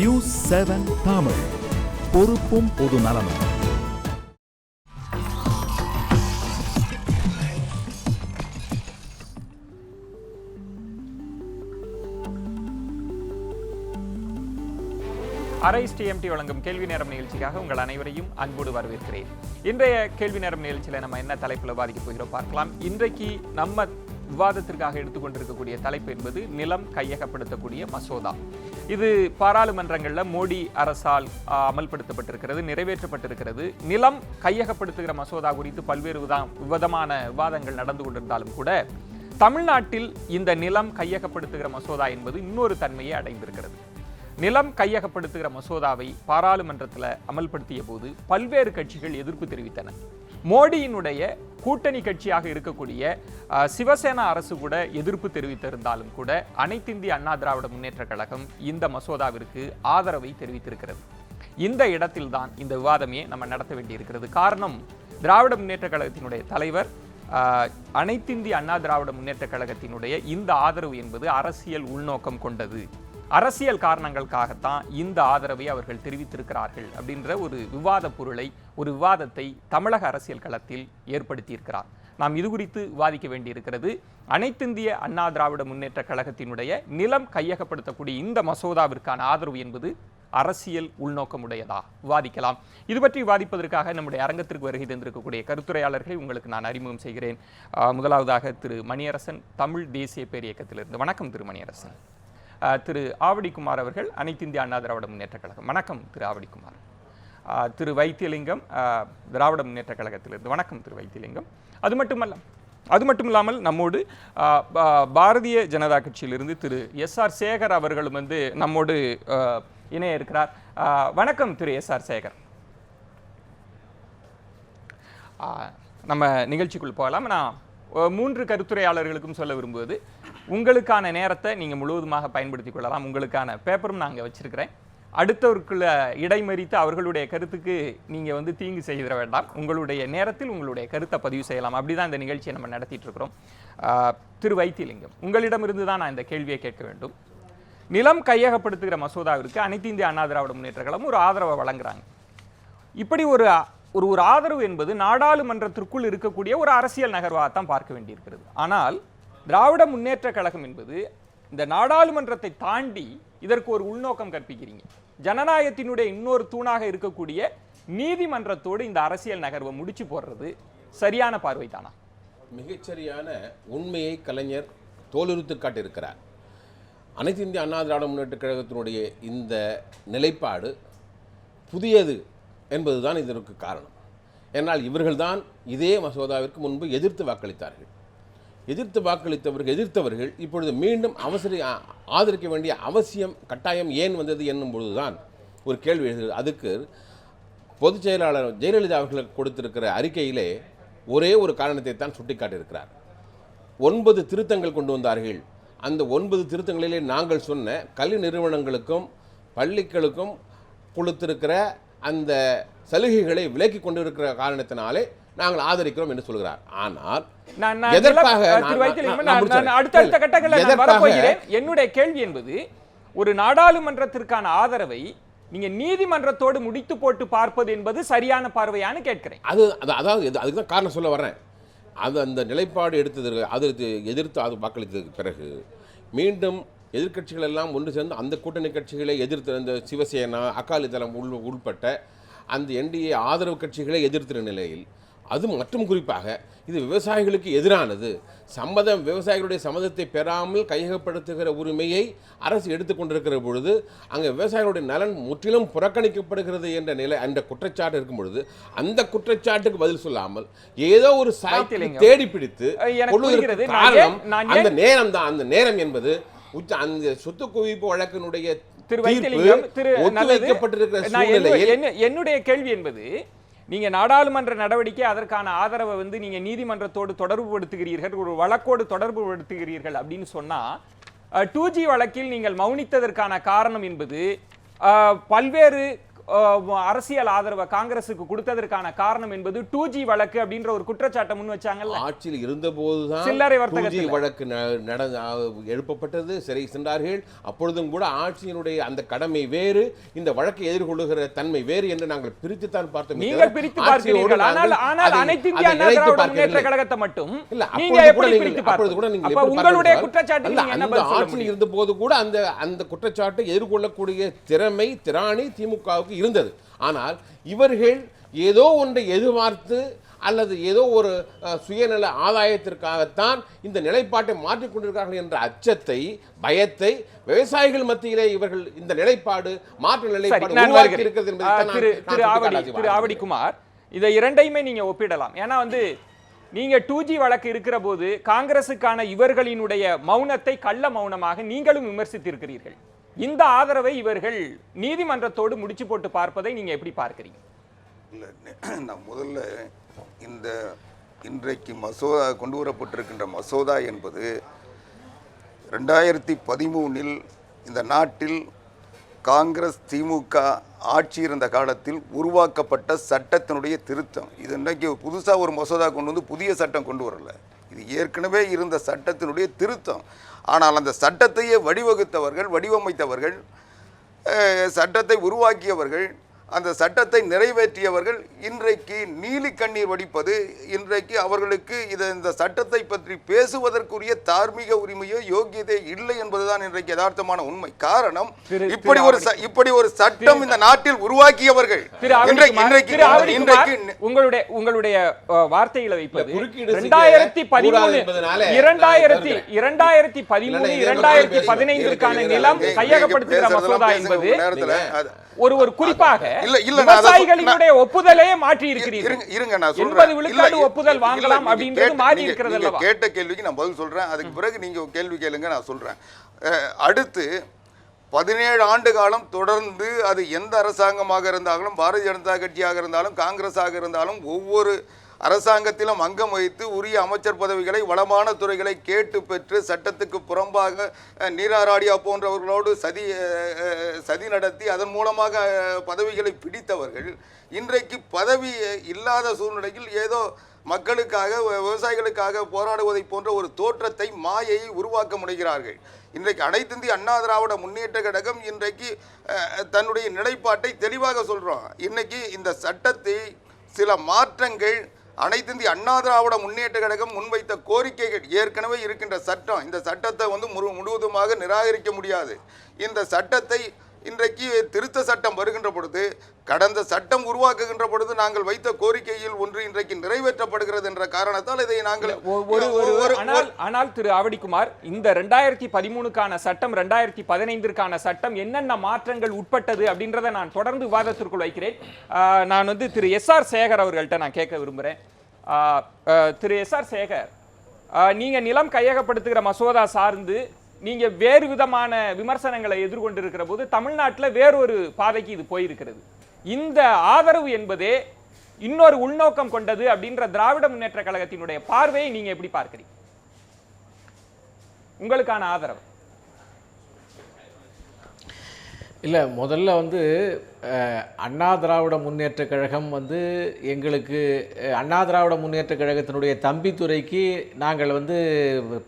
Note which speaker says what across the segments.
Speaker 1: News 7 Tamil, பொறுப்பும் பொது நலமும்.
Speaker 2: அரைஸ் டிஎம்டி வழங்கும் கேள்வி நேரம் நிகழ்ச்சிக்காக உங்கள் அனைவரையும் அன்போடு வரவேற்கிறேன். இன்றைய கேள்வி நேரம் நிகழ்ச்சியில் நம்ம என்ன தலைப்பில் விவாதிக்க போகிறோம் பார்க்கலாம். இன்றைக்கு நம்ம விவாதத்திற்காக எடுத்துக்கொண்டிருக்கக்கூடிய தலைப்பு என்பது நிலம் கையகப்படுத்தக்கூடிய மசோதா. இது பாராளுமன்றங்களில் மோடி அரசால் அமல்படுத்தப்பட்டிருக்கிறது, நிறைவேற்றப்பட்டிருக்கிறது. நிலம் கையகப்படுத்துகிற மசோதா குறித்து பல்வேறு விதமான விவாதங்கள் நடந்து கொண்டிருந்தாலும் கூட தமிழ்நாட்டில் இந்த நிலம் கையகப்படுத்துகிற மசோதா என்பது இன்னொரு தன்மையை அடைந்திருக்கிறது. நிலம் கையகப்படுத்துகிற மசோதாவை பாராளுமன்றத்தில் அமல்படுத்திய போது பல்வேறு கட்சிகள் எதிர்ப்பு தெரிவித்தன. மோடியினுடைய கூட்டணி கட்சியாக இருக்கக்கூடிய சிவசேனா அரசு கூட எதிர்ப்பு தெரிவித்திருந்தாலும் கூட அனைத்திந்திய அண்ணா திராவிட முன்னேற்ற கழகம் இந்த மசோதாவிற்கு ஆதரவை தெரிவித்திருக்கிறது. இந்த இடத்தில்தான் இந்த விவாதமே நம்ம நடத்த வேண்டியிருக்கிறது. காரணம், திராவிட முன்னேற்ற கழகத்தினுடைய தலைவர் அனைத்திந்திய அண்ணா திராவிட முன்னேற்ற கழகத்தினுடைய இந்த ஆதரவு என்பது அரசியல் உள்நோக்கம் கொண்டது, அரசியல் காரணங்களுக்காகத்தான் இந்த ஆதரவை அவர்கள் தெரிவித்திருக்கிறார்கள் அப்படின்ற ஒரு விவாத பொருளை, ஒரு விவாதத்தை தமிழக அரசியல் களத்தில் ஏற்படுத்தியிருக்கிறார். நாம் இது குறித்து விவாதிக்க வேண்டியிருக்கிறது. அனைத்திந்திய அண்ணா திராவிட முன்னேற்ற கழகத்தினுடைய நிலம் கையகப்படுத்தக்கூடிய இந்த மசோதாவிற்கான ஆதரவு என்பது அரசியல் உள்நோக்கமுடையதா? விவாதிக்கலாம். இது பற்றி விவாதிப்பதற்காக நம்முடைய அரங்கத்திற்கு வருகை தந்திருக்கக்கூடிய கருத்துரையாளர்களை உங்களுக்கு நான் அறிமுகம் செய்கிறேன். முதலாவதாக திரு மணியரசன், தமிழ் தேசிய பேரியக்கத்திலிருந்து. வணக்கம் திரு மணியரசன். திரு ஆவடிக்குமார் அவர்கள், அனைத்திந்திய அண்ணா திராவிட முன்னேற்ற கழகம். வணக்கம் திரு ஆவடிக்குமார். திரு வைத்தியலிங்கம், திராவிட முன்னேற்ற கழகத்திலிருந்து. வணக்கம் திரு வைத்தியலிங்கம். அது மட்டுமில்லாமல் நம்மோடு பாரதிய ஜனதா கட்சியிலிருந்து திரு எஸ்ஆர் சேகர் அவர்களும் நம்மோடு இணைய இருக்கிறார். வணக்கம் திரு எஸ்ஆர் சேகர். நம்ம நிகழ்ச்சிக்குள் போகலாம். நான் 3 கருத்துரையாளர்களுக்கும் சொல்ல விரும்புவது, உங்களுக்கான நேரத்தை நீங்கள் முழுவதுமாக பயன்படுத்திக் கொள்ளலாம். உங்களுக்கான பேப்பரும் நாங்கள் வச்சிருக்கிறேன். அடுத்தவருக்குள்ள இடைமறித்து அவர்களுடைய கருத்துக்கு நீங்கள் தீங்கு செய்திட வேண்டாம். உங்களுடைய நேரத்தில் உங்களுடைய கருத்தை பதிவு செய்யலாம். அப்படிதான் இந்த நிகழ்ச்சியை நம்ம நடத்திட்டு இருக்கிறோம். திரு வைத்தியலிங்கம், உங்களிடமிருந்து தான் நான் இந்த கேள்வியை கேட்க வேண்டும். நிலம் கையகப்படுத்துகிற மசோதாவிற்கு அனைத்து இந்திய அண்ணா திராவிட முன்னேற்ற கழகம் ஒரு ஆதரவை வழங்குறாங்க. இப்படி ஒரு ஆதரவு என்பது நாடாளுமன்றத்திற்குள் இருக்கக்கூடிய ஒரு அரசியல் நகர்வாகத்தான் பார்க்க வேண்டியிருக்கிறது. ஆனால் திராவிட முன்னேற்ற கழகம் என்பது இந்த நாடாளுமன்றத்தை தாண்டி இதற்கு ஒரு உள்நோக்கம் கற்பிக்கிறீங்க. ஜனநாயகத்தினுடைய இன்னொரு தூணாக இருக்கக்கூடிய நீதிமன்றத்தோடு இந்த அரசியல் நகர்வை முடிச்சு போடுறது சரியான பார்வை தானா?
Speaker 3: மிகச்சரியான உண்மையை கலைஞர் தோலுரித்து காட்டியிருக்கிறார். அனைத்து இந்திய அண்ணா திராவிட முன்னேற்ற கழகத்தினுடைய இந்த நிலைப்பாடு புதியது என்பதுதான் இதற்கு காரணம். ஏன்னால் இவர்கள்தான் இதே மசோதாவிற்கு முன்பு எதிர்த்து வாக்களித்தார்கள். எதிர்த்தவர்கள் இப்பொழுது மீண்டும் ஆதரிக்க வேண்டிய அவசியம், கட்டாயம் ஏன் வந்தது என்னும் பொழுதுதான் ஒரு கேள்வி எழுதுகிறது. அதுக்கு பொதுச் செயலாளர் ஜெயலலிதா அவர்களுக்கு கொடுத்திருக்கிற அறிக்கையிலே ஒரே ஒரு காரணத்தை தான் சுட்டிக்காட்டியிருக்கிறார். 9 திருத்தங்கள் கொண்டு வந்தார்கள். அந்த 9 திருத்தங்களிலே நாங்கள் சொன்ன கல்வி நிறுவனங்களுக்கும் பள்ளிகளுக்கும் கொடுத்திருக்கிற அந்த சலுகைகளை விலக்கி கொண்டிருக்கிற காரணத்தினாலே நாங்கள் ஆதரிக்கிறோம் என்று சொல்கிறார். ஆனால்
Speaker 2: அடுத்த கட்டங்களில் வரப்போகிறேன். என்னுடைய கேள்வி என்பது, ஒரு நாடாளுமன்றத்திற்கான ஆதரவை நீங்க நீதிமன்றத்தோடு முடித்து போட்டு பார்ப்பது என்பது சரியான பார்வையானு கேட்கிறேன்.
Speaker 3: அதாவது அதுக்குதான் காரணம் சொல்ல வர்றேன். அந்த நிலைப்பாடு எதிர்த்து வாக்களித்ததுக்கு பிறகு மீண்டும் எதிர்கட்சிகள் எல்லாம் ஒன்று சேர்ந்து அந்த கூட்டணி கட்சிகளை எதிர்த்து, அந்த சிவசேனா, அகாலிதளம் உள்பட்ட அந்த என்டிஏ ஆதரவு கட்சிகளை எதிர்த்த நிலையில், அது மற்றும் குறிப்பாக இது விவசாயிகளுக்கு எதிரானது, விவசாயிகளுடைய சம்மதத்தை பெறாமல் கையகப்படுத்துகிற உரிமையை அரசு எடுத்துக்கொண்டிருக்கிற பொழுது அங்கே விவசாயிகளுடைய நலன் முற்றிலும் புறக்கணிக்கப்படுகிறது என்ற நிலை, அந்த குற்றச்சாட்டு இருக்கும் பொழுது அந்த குற்றச்சாட்டுக்கு பதில் சொல்லாமல் ஏதோ ஒரு சாயத்தை தேடி பிடித்து காரணம் அந்த நேரம் தான். அந்த நேரம் என்பது அந்த சொத்து குவிப்பு வழக்கினுடைய
Speaker 2: என்னுடைய கேள்வி என்பது, நீங்க நாடாளுமன்ற நடவடிக்கை அதற்கான ஆதரவை நீங்க நீதிமன்றத்தோடு தொடர்பு படுத்துகிறீர்கள், ஒரு வழக்கோடு தொடர்பு படுத்துகிறீர்கள் அப்படின்னு சொன்னா, 2G வழக்கில் நீங்கள் மௌனித்ததற்கான காரணம் என்பது பல்வேறு அரசியல் ஆதரவை காங்கிரசுக்கு கொடுத்ததற்கான காரணம் என்பது 2G வழக்கு அப்படின்ற ஒரு குற்றச்சாட்டை முன் வச்சாங்கல்ல.
Speaker 3: ஆட்சியில் இருந்த போதுதான்
Speaker 2: சில்லறை
Speaker 3: 2G
Speaker 2: வர்த்தகத்தில்
Speaker 3: வழக்கு எழுப்பப்பட்டது, சிறை சென்றார்கள். அப்பொழுதும் கூட ஆட்சியினுடைய அந்த கடமை வேறு, இந்த வழக்கை எதிர்கொள்ளுகிற தன்மை வேறு என்று நாங்கள் பிரித்துத்தான் பார்த்தோம்.
Speaker 2: நீங்கள் பிரித்து பார்க்கிறீர்கள். ஆனால் அனைத்து இந்திய அண்ணா திராவிட முன்னேற்ற கழகத்தை மட்டும் நீங்க எப்படி பிரித்து பார்ப்பீங்க? உங்களுடைய குற்றச்சாட்டு நீங்க என்ன பதில் சொல்ல முடியும்?
Speaker 3: இருந்த போது கூட அந்த குற்றச்சாட்டை எதிர்கொள்ளக்கூடிய திறமை திராணி திமுகவுக்கு இருந்தது. ஆனால் இவர்கள் ஏதோ ஒன்றை எதிர்பார்த்து அல்லது ஏதோ ஒரு சுயநல ஆதாயத்திற்காகத்தான் இந்த நிலைப்பாட்டை மாற்றிக் கொண்டிருக்கிறார்கள் என்ற அச்சத்தை, பயத்தை விவசாயிகள் மத்தியிலே இவர்கள் இந்த நிலைப்பாடு மாற்று நிலைப்பாடு உருவாக்கி இருக்கிறது என்பதை
Speaker 2: திரு ஆவடிக்குமார், இதை இரண்டையுமே நீங்க ஒப்பிடலாம். ஏன்னா நீங்க 2G வழக்கு இருக்கிற போது காங்கிரசுக்கான இவர்களினுடைய மௌனத்தை கள்ள மௌனமாக நீங்களும் விமர்சித்திருக்கிறீர்கள். இந்த ஆதரவை இவர்கள் நீதிமன்றத்தோடு முடிச்சு போட்டு பார்ப்பதை நீங்க எப்படி பார்க்கிறீங்க?
Speaker 4: இல்லை, நான் முதல்ல இந்த இன்றைக்கு மசோதா கொண்டு வரப்பட்டிருக்கின்ற மசோதா என்பது 2013 இந்த நாட்டில் காங்கிரஸ் திமுக ஆட்சி இருந்த காலத்தில் உருவாக்கப்பட்ட சட்டத்தினுடைய திருத்தம். இது இன்றைக்கு புதுசாக ஒரு மசோதா கொண்டு வந்து புதிய சட்டம் கொண்டு வரல. இது ஏற்கனவே இருந்த சட்டத்தினுடைய திருத்தம். ஆனால் அந்த சட்டத்தையே வடிவகுத்தவர்கள், வடிவமைத்தவர்கள், சட்டத்தை உருவாக்கியவர்கள், அந்த சட்டத்தை நிறைவேற்றியவர்கள் இன்றைக்கு நீலி கண்ணீர் வடிப்பது, இன்றைக்கு அவர்களுக்கு இந்த சட்டத்தை பற்றி பேசுவதற்கு தார்மீக உரிமையோ யோகியதை இல்லை என்பதுதான் இன்றைக்கு யதார்த்தமான உண்மை. காரணம், இப்படி ஒரு சட்டம் இந்த நாட்டில் உருவாக்கியவர்கள்
Speaker 2: உங்களுடைய வார்த்தைகளை வைப்பது 2013-2015 நிலம் கையகப்படுத்துகிற மசோதா என்பது ஒரு குறிப்பாக விவசாயிகளுடைய ஒப்புதலே மாற்றி இருக்கிறீர்கள்.
Speaker 4: இருங்க, நான் சொல்றேன்.
Speaker 2: 80 விழுக்காடு ஒப்புதல் வாங்கலாம் அப்படின்றது மாறி இருக்கிறது அல்லவா?
Speaker 4: கேட்ட கேள்விக்கு நான் பதில் சொல்றேன். அதுக்கு பிறகு நீங்க கேள்வி கேளுங்க, நான் சொல்றேன். அடுத்து 17 ஆண்டு காலம் தொடர்ந்து அது எந்த அரசாங்கமாக இருந்தாலும், பாரதிய ஜனதா கட்சியாக இருந்தாலும், காங்கிரஸாக இருந்தாலும், ஒவ்வொரு அரசாங்கத்திலும் அங்கம் வகித்து உரிய அமைச்சர் பதவிகளை, வளமான துறைகளை கேட்டு பெற்று சட்டத்துக்கு புறம்பாக நீராராடியா போன்றவர்களோடு சதி நடத்தி அதன் மூலமாக பதவிகளை பிடித்தவர்கள் இன்றைக்கு பதவி இல்லாத சூழ்நிலையில் ஏதோ மக்களுக்காக, விவசாயிகளுக்காக போராடுவதை போன்ற ஒரு தோற்றத்தை, மாயையை உருவாக்க முனைகிறார்கள். இன்றைக்கு அனைத்து இந்திய அண்ணா திராவிட முன்னேற்ற கழகம் இன்றைக்கு தன்னுடைய நிலைப்பாட்டை தெளிவாக சொல்கிறோம். இன்னைக்கு இந்த சட்டத்தை சில மாற்றங்கள் அனைத்து இந்திய அண்ணா திராவிட முன்னேற்ற கழகம் முன்வைத்த கோரிக்கைகள், ஏற்கனவே இருக்கின்ற சட்டம், இந்த சட்டத்தை முழுவதுமாக நிராகரிக்க முடியாது. இந்த சட்டத்தை இன்றைக்கு திருத்த சட்டம் வருகின்ற பொழுது, கடந்த சட்டம் உருவாக்குகின்ற பொழுது நாங்கள் வைத்த கோரிக்கையில் ஒன்று இன்றைக்கு நிறைவேற்றப்படுகிறது என்ற காரணத்தால் இதை நாங்கள்
Speaker 2: ஆனால் திரு ஆவடிக்குமார், இந்த 2013க்கான சட்டம், 2015க்கான சட்டம் என்னென்ன மாற்றங்கள் உட்பட்டது அப்படின்றத நான் தொடர்ந்து விவாதத்திற்குள் வைக்கிறேன். நான் திரு SR சேகர் அவர்கள்ட்ட நான் கேட்க விரும்புகிறேன். திரு SR சேகர், நீங்க நிலம் கையகப்படுத்துகிற மசோதா சார்ந்து நீங்க வேறு விதமான விமர்சனங்களை எதிர்கொண்டிருக்கிற போது தமிழ்நாட்டில் வேறொரு பாதைக்கு இது போயிருக்கிறது. இந்த ஆதரவு என்பதே இன்னொரு உள்நோக்கம் கொண்டது அப்படின்ற திராவிட முன்னேற்ற கழகத்தினுடைய பார்வையை நீங்க எப்படி பார்க்கிறீங்க? உங்களுக்கான ஆதரவு
Speaker 5: இல்லை, முதல்ல அண்ணா திராவிட முன்னேற்ற கழகம் எங்களுக்கு அண்ணா திராவிட முன்னேற்ற கழகத்தினுடைய தம்பித்துறைக்கு நாங்கள்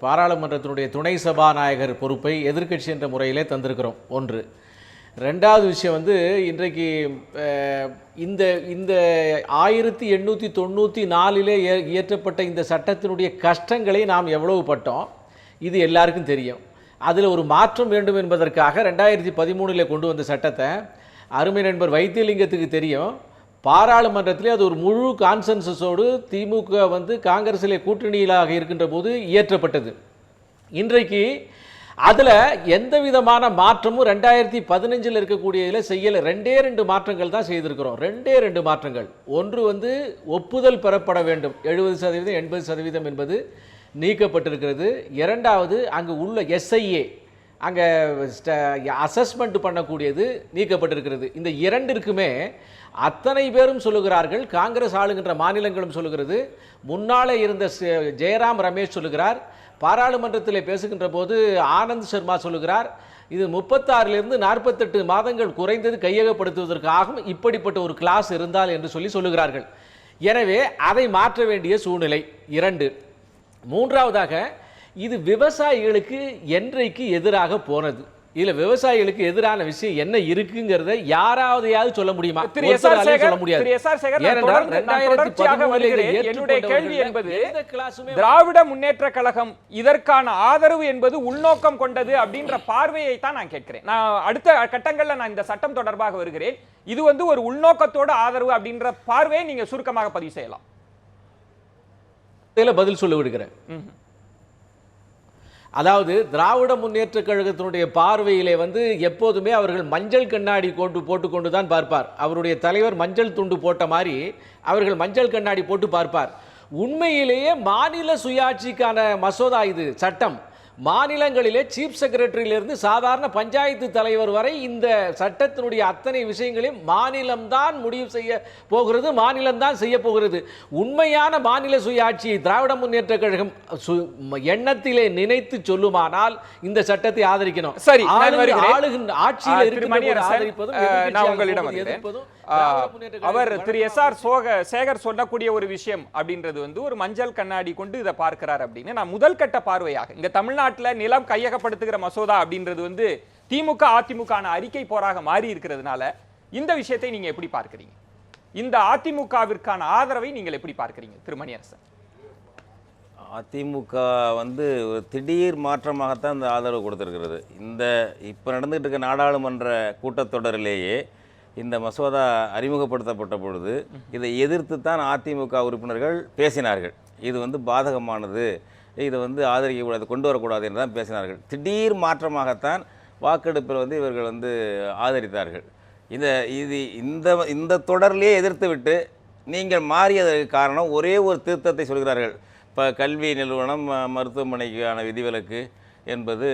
Speaker 5: பாராளுமன்றத்தினுடைய துணை சபாநாயகர் பொறுப்பை எதிர்க்கட்சி என்ற முறையிலே தந்திருக்கிறோம். ஒன்று. ரெண்டாவது விஷயம் இன்றைக்கு இந்த இந்த 1894 இயற்றப்பட்ட இந்த சட்டத்தினுடைய கஷ்டங்களை நாம் எவ்வளவு பட்டோம் இது எல்லாருக்கும் தெரியும். அதில் ஒரு மாற்றம் வேண்டும் என்பதற்காக 2013 கொண்டு வந்த சட்டத்தை அருமை நண்பர் வைத்தியலிங்கத்துக்கு தெரியும். பாராளுமன்றத்திலே அது ஒரு முழு கான்சென்சஸோடு திமுக காங்கிரஸிலே கூட்டணியிலாக இருக்கின்ற போது இயற்றப்பட்டது. இன்றைக்கு அதில் எந்த விதமான மாற்றமும் 2015 இருக்கக்கூடிய இதில் செய்யலை. 2 மாற்றங்கள் தான் செய்திருக்கிறோம். 2 மாற்றங்கள். ஒன்று ஒப்புதல் பெறப்பட வேண்டும், 70% 80% என்பது நீக்கப்பட்டிருக்கிறது. இரண்டாவது, அங்கு உள்ள SIA அங்கே அசஸ்மெண்ட் பண்ணக்கூடியது நீக்கப்பட்டிருக்கிறது. இந்த இரண்டிற்குமே அத்தனை பேரும் சொல்லுகிறார்கள், காங்கிரஸ் ஆளுகின்ற மாநிலங்களும் சொல்லுகிறது, முன்னாலே இருந்த ஜெயராம் ரமேஷ் சொல்லுகிறார், பாராளுமன்றத்தில் பேசுகின்ற போது ஆனந்த் சர்மா சொல்லுகிறார், இது 36லிருந்து 48 மாதங்கள் குறைந்தது கையகப்படுத்துவதற்காகவும் இப்படிப்பட்ட ஒரு கிளாஸ் இருந்தால் என்று சொல்லுகிறார்கள். எனவே அதை மாற்ற வேண்டிய சூழ்நிலை 2. மூன்றாவதாக, இது விவசாயிகளுக்கு என்றைக்கு எதிராக போனது? இதுல விவசாயிகளுக்கு எதிரான விஷயம் என்ன இருக்குங்கிறத யாராவது சொல்ல முடியுமா? சொல்ல முடியாது.
Speaker 2: என்னுடைய கேள்வி என்பது, திராவிட முன்னேற்ற கழகம் இதற்கான ஆதரவு என்பது உள்நோக்கம் கொண்டது அப்படின்ற பார்வையை தான் நான் கேட்கிறேன். நான் அடுத்த கட்டங்கள்ல நான் இந்த சட்டம் தொடர்பாக வருகிறேன். இது ஒரு உள்நோக்கத்தோட ஆதரவு அப்படின்ற பார்வையை நீங்க சுருக்கமாக பதிவு செய்யலாம்.
Speaker 5: பதில் சொல்ல விடுகிறேன். அதாவது திராவிட முன்னேற்ற கழகத்தினுடைய பார்வையிலே எப்போதுமே அவர்கள் மஞ்சள் கண்ணாடி போட்டுக்கொண்டு தான் பார்ப்பார். அவருடைய தலைவர் மஞ்சள் துண்டு போட்ட மாதிரி அவர்கள் மஞ்சள் கண்ணாடி போட்டு பார்ப்பார். உண்மையிலேயே மாநில சுயாட்சிக்கான மசோதா இது சட்டம். மாநிலங்களிலே சீஃப் செக்ரட்டரியிலிருந்து சாதாரண பஞ்சாயத்து தலைவர் வரை இந்த சட்டத்தினுடைய அத்தனை விஷயங்களையும் மாநிலம்தான் முடிவு செய்ய போகிறது, மாநிலம்தான் செய்ய போகிறது. உண்மையான மாநில சுயாட்சியை திராவிட முன்னேற்ற கழகம் எண்ணத்திலே நினைத்து சொல்லுமானால் இந்த சட்டத்தை ஆதரிக்கணும்.
Speaker 2: சரி,
Speaker 5: ஆட்சியில் இருக்கிற
Speaker 2: அவர் திரு எஸ்.ஆர். சேகர் சொல்லக்கூடிய ஒரு விஷயம் அப்படின்றது ஒரு மஞ்சள் கண்ணாடி கொண்டு இதை பார்க்கிறார் அப்படின்னு நான் முதல் கட்ட பார்வையாக, இங்க தமிழ்நாட்டில் நிலம் கையகப்படுத்துகிற மசோதா அப்படின்றது திமுக அதிமுக அறிக்கை போராக மாறி இருக்கிறதுனால இந்த விஷயத்தை நீங்க எப்படி பார்க்கிறீங்க? இந்த அதிமுகவிற்கான ஆதரவை நீங்கள் எப்படி பார்க்கிறீங்க திருமணியரசன்?
Speaker 6: அதிமுக ஒரு திடீர் மாற்றமாகத்தான் இந்த ஆதரவு கொடுத்திருக்கிறது. இந்த இப்போ நடந்துகிட்டு இருக்க நாடாளுமன்ற கூட்டத்தொடரிலேயே இந்த மசோதா அறிமுகப்படுத்தப்பட்ட பொழுது இதை எதிர்த்து தான் அதிமுக உறுப்பினர்கள் பேசினார்கள். இது பாதகமானது, இதை ஆதரிக்கக்கூடாது, கொண்டு வரக்கூடாது என்று தான் பேசினார்கள். திடீர் மாற்றமாகத்தான் வாக்கெடுப்பில் இவர்கள் ஆதரித்தார்கள். இந்த தொடரிலேயே எதிர்த்து விட்டு நீங்கள் மாறியதற்கு காரணம் ஒரே ஒரு திருத்தத்தை சொல்கிறார்கள். இப்போ கல்வி நிறுவனம் மருத்துவமனைக்கான விதிவிலக்கு என்பது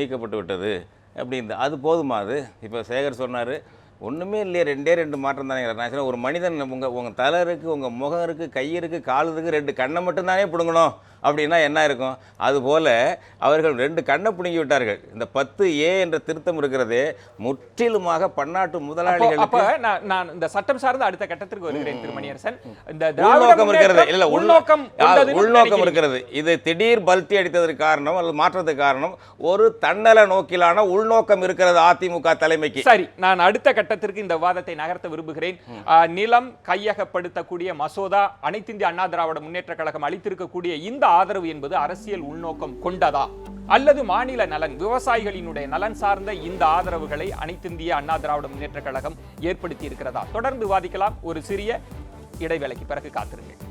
Speaker 6: நீக்கப்பட்டு விட்டது அப்படின்னு. அது போதுமா? அது இப்போ சேகர் சொன்னார், ஒன்றுமே இல்லையே, 2 மாற்றம் தானே. நான் சொன்னேன், ஒரு மனிதன் உங்கள் தலை இருக்குது, உங்கள் முகம் இருக்குது, கை இருக்குது, கால் இருக்குது, 2 கண்ணை மட்டும்தானே பிடுங்கணும் அப்படின்னா என்ன இருக்கும்? அதுபோல் அவர்கள் 2 கண்ணை பிடுங்கி விட்டார்கள். இந்த 10A என்ற திருத்தம் இருக்கிறதே முற்றிலுமாக பன்னாட்டு முதலாளிகளுக்கு.
Speaker 2: நான் இந்த சட்டம் சார்ந்த அடுத்த கட்டத்திற்கு வருகிறேன் திருமணியரசன். இந்த
Speaker 6: உள்நோக்கம் இருக்கிறது, இல்லை உள்நோக்கம் இருக்கிறது. இது திடீர் பல்ட்டி அடித்ததற்கு காரணம் அல்லது மாற்றத்துக்கு காரணம் ஒரு தன்னல நோக்கிலான உள்நோக்கம் இருக்கிறது அதிமுக தலைமைக்கு.
Speaker 2: சரி, நான் அடுத்த கட்டத்திற்கு இந்த வாதத்தை நகர்த்த விரும்புகிறேன். நிலம் கையகப்படுத்தக்கூடிய மசோதா அனைத்து இந்திய அண்ணா திராவிட முன்னேற்ற கழகம் அளித்திருக்கக்கூடிய இந்த ஆதரவு என்பது அரசியல் உள்நோக்கம் கொண்டதா அல்லது மாநில நலன், விவசாயிகளினுடைய நலன் சார்ந்த இந்த ஆதரவுகளை அனைத்து இந்திய அண்ணா திராவிட முன்னேற்ற கழகம் ஏற்படுத்தி இருக்கிறதா? தொடர்ந்து விவாதிக்கலாம். ஒரு சிறிய இடைவேளைக்கு பிறகு காத்திருங்கள்.